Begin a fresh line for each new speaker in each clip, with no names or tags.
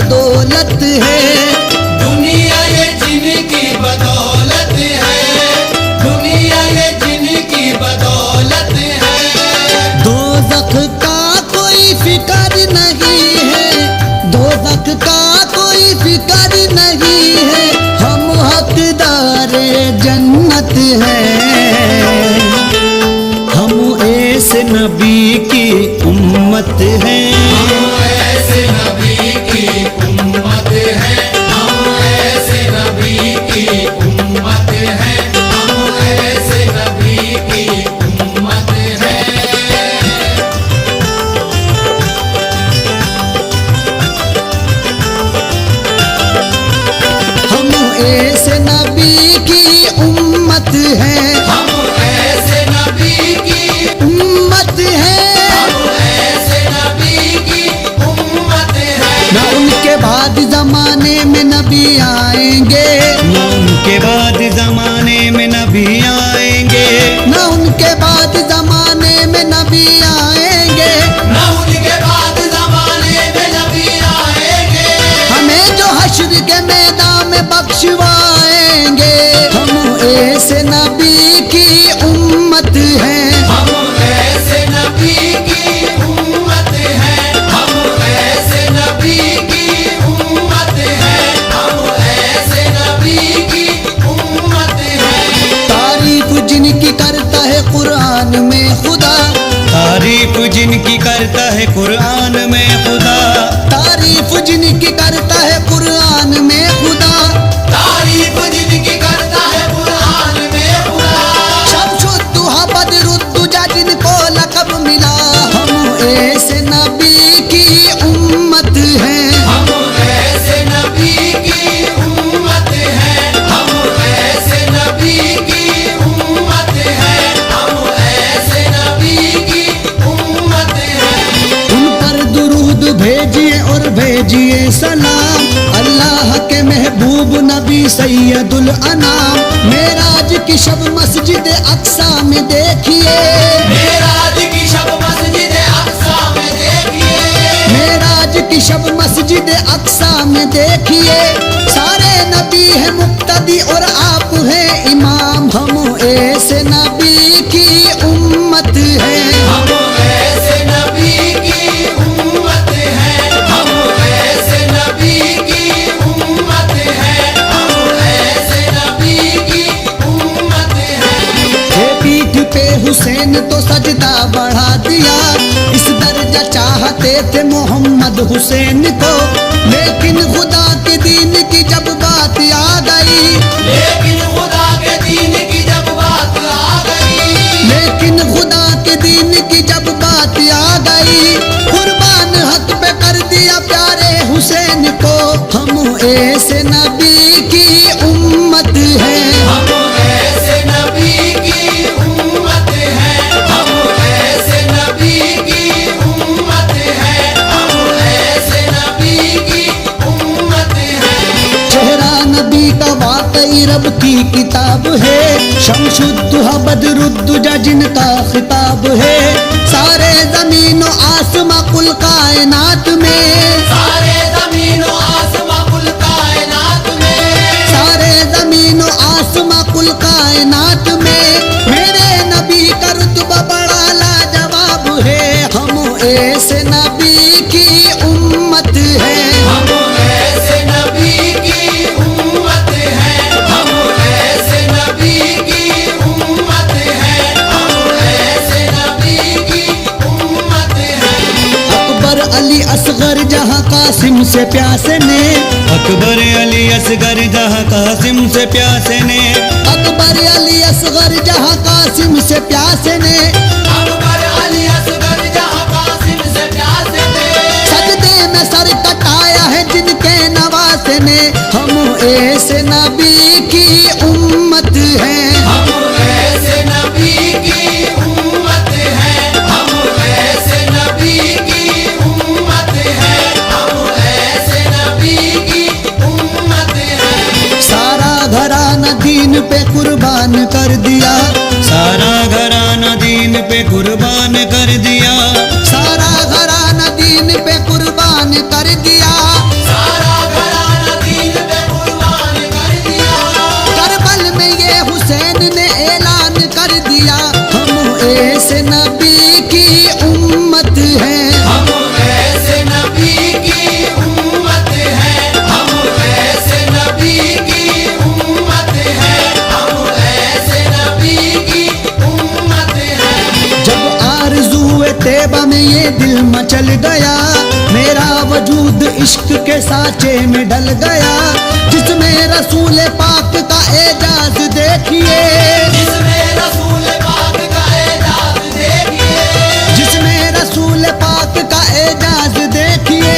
बदौलत है,
दुनिया ये जिनकी बदौलत है, दुनिया ये जिनकी बदौलत है।
दोज़ख का कोई फिक्र नहीं है, दोज़ख का कोई फिक्र नहीं है, हम हकदारे जन्नत हैं, हम ऐसे नबी की उम्मत हैं।
हम ऐसे नबी की उम्मत है, हम ऐसे नबी की उम्मत है, हम ऐसे नबी की उम्मत है।
हम ऐसे नबी की उम्मत हैं,
हम ऐसे नबी की
उम्मत हैं।
हम ऐसे नबी की उम्मत है।
न उनके बाद जमाने में नबी आएंगे,
न उनके बाद जमाने में नबी आएंगे,
न उनके बाद जमाने में नबी आएंगे,
न उनके बाद जमाने में नबी आएंगे।
हमें जो हश्र के मैदान में बख्शवाएंगे। हम ऐसे नबी की उम्मत हैं,
हम ऐसे नबी की उम्मत है, हम ऐसे नबी की उम्मत है, हम ऐसे नबी की उम्मत है।
तारीफ जिनकी करता है कुरान में खुदा,
तारीफ जिनकी करता है कुरान में खुदा,
तारीफ जिनकी करता है कुरान में खुदा।
तारीफ जिनकी करता है कुरान में खुदा।
शमसुद्दुहा बदरुद्दुजा जिनको लक़ब मिला। हम ऐसे नबी की उम्मत हैं,
हम ऐसे नबी की उम्मत है, हम ऐसे नबी की उम्मत है, हम ऐसे नबी की उम्मत है।
उन पर दुरूद भेजिए और भेजिए सलाम। अल्लाह के महबूब नबी सैयदुल अनाम। मेराज की शब मस्जिद अक्सा में देखिए,
मेराज की शब मस्जिद अक्सा में देखिए,
मेराज की शब मस्जिद अक्सा में देखिए। सारे नबी हैं मुक्तदी और आप हैं इमाम। हम ऐसे नबी की उम्मत हैं,
हम ऐसे नबी की उम्मत है, हम ऐसे नबी की उम्मत है, हम ऐसे नबी की उम्मत है।
थे पीठ पे हुसैन तो सजदा बढ़ा दिया। इस दर्जा चाहते थे मोहम्मद हुसैन को, लेकिन खुदा के दीन की जब बात आ गई,
लेकिन खुदा के दीन की जब बात आ गई,
लेकिन खुदा के दीन की जब बात आ गई, कुर्बान हक पे कर दिया प्यारे हुसैन को। हम ऐसे नबी की उम्मत हैं,
हम ऐसे नबी की उम्मत है, हम ऐसे नबी की उम्मत है, हम ऐसे नबी की उम्मत है।
चेहरा नबी का वाकई रब की किताब है। शमसुद्दुहा बदरुद्दुजा जिनका खिताब है। सारे ज़मीनो आसमां कुल कायनात में,
सारे ज़मीनो आसमां कुल कायनात में,
सारे ज़मीनो आसमां कुल कायनात में मेरे नबी का रुतबा बड़ा लाजवाब है। हम ऐसे नबी की उम्मत हैं,
हम ऐसे नबी की उम्मत है, हम ऐसे नबी की उम्मत है, हम ऐसे नबी की उम्मत है।
अकबर अली असगर जहाँ कासिम से प्यासे ने,
अकबर अली असगर जहाँ कासिम से प्यासे ने,
अकबर अली असगर जहाँ कासिम से प्यासे ने,
अकबर अली असगर जहाँ कासिम से प्यासे थे,
सजदे में सर कटाया है जिनके नवासे ने। हम ऐसे नबी की उम्मत हैं,
हम ऐसे नबी की उम्मत है, हम ऐसे नबी की उम्मत है, हम ऐसे नबी की उम्मत है।
सारा घराना दीन पे कुर्बान कर दिया,
सारा घराना दीन पे कुर्बान कर दिया,
सारा घराना दीन पे कुर्बान कर दिया।
सारा
गया, मेरा वजूद इश्क के साँचे में ढल गया। जिसमें रसूल पाक का एजाज देखिए,
जिसमें रसूल पाक का एजाज देखिए,
जिसमें रसूल पाक का एजाज देखिए।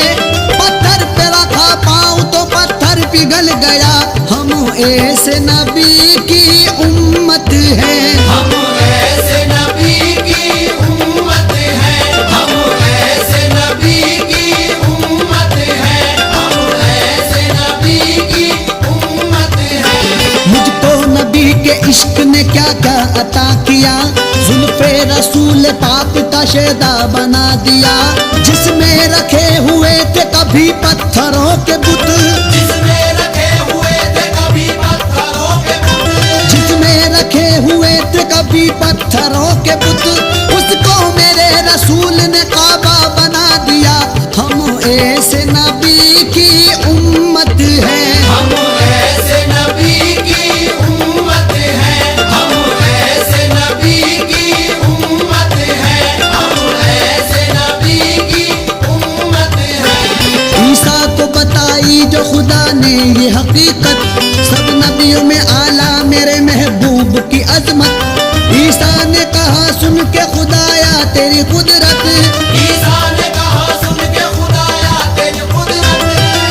पत्थर पे रखा पाँव तो पत्थर पिघल गया। हम ऐसे नबी की उम्मत हैं,
हम ऐसे नबी की उम्मत हैं, हम ऐसे नबी की उम्मत हैं, हम ऐसे नबी की उम्मत हैं।
मुझको नबी के इश्क ने क्या क्या अता किया, जुल्फे रसूल पाक का शेदा बना दिया। जिसमें रखे हुए थे कभी पत्थरों के बुत,
जिसमें रखे हुए थे कभी पत्थरों के बुत,
जिसमें रखे हुए थे कभी पत्थरों के बुत, उसको मेरे रसूल ने काबा बना दिया। हम ऐसे नबी की उम्मत हैं,
हम ऐसे नबी की उम्मत हैं, हम ऐसे नबी की उम्मत हैं, हम ऐसे नबी की उम्मत हैं।
ईसा को बताई जो खुदा ने ये हकीकत, सब नबियों में आला मेरे महबूब की अजमत। ईसा ने कहा सुन के खुदाया तेरी कुदरत,
ईसा ने कहा सुन के खुदाया तेरी कुदरत,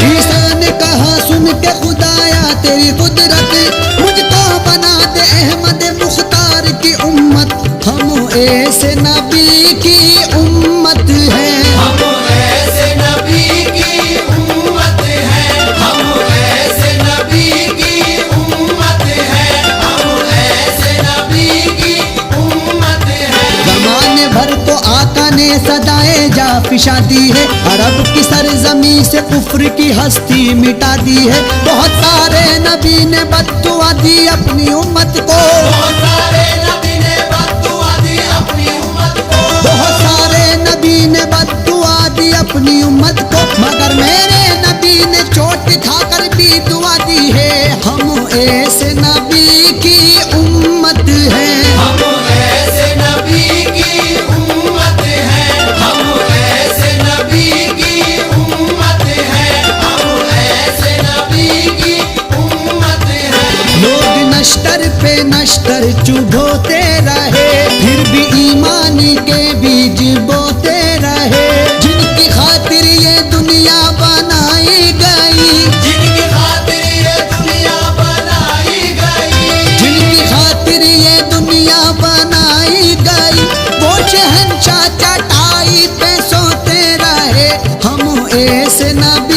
ईसा ने कहा सुन के खुदाया तेरी कुदरत। मुझको बना दे अहमद मुख्तार की उम्मत। हम ऐसे नबी की उम्मत हैं,
हम ऐसे नबी की उम्मत हैं, हम ऐसे नबी की उम्मत हैं, हम ऐसे नबी की उम्मत हैं।
जमाने भर को आका ने सदाए जा फिशा दी है, अरब की सरजमी से कुफ्र की हस्ती मिटा दी है। बहुत सारे नबी ने बद्दुआ दी अपनी उम्मत को,
बहुत सारे नबी ने बद्दुआ दी अपनी उम्मत को,
बहुत सारे नबी ने बद्दुआ दी अपनी उम्मत को, मगर मेरे नबी ने चोट खाकर भी दुआ दी है। हम ऐसे नबी की उम्मत हैं,
हम ऐसे नबी की उम्मत हैं, हम ऐसे नबी की उम्मत हैं, हम ऐसे नबी की उम्मत हैं।
लोग नश्तर पे नश्तर चुभोते रहे, फिर भी ईमानी के बीज बोते रहे। जिनकी खातिर ये दुनिया बनाई गई,
जिनकी खातिर ये दुनिया बनाई गई,
जिनकी खातिर ये दुनिया बनाई गई, वो शहंशाह चटाई पे सोते रहे। हम ऐसे नबी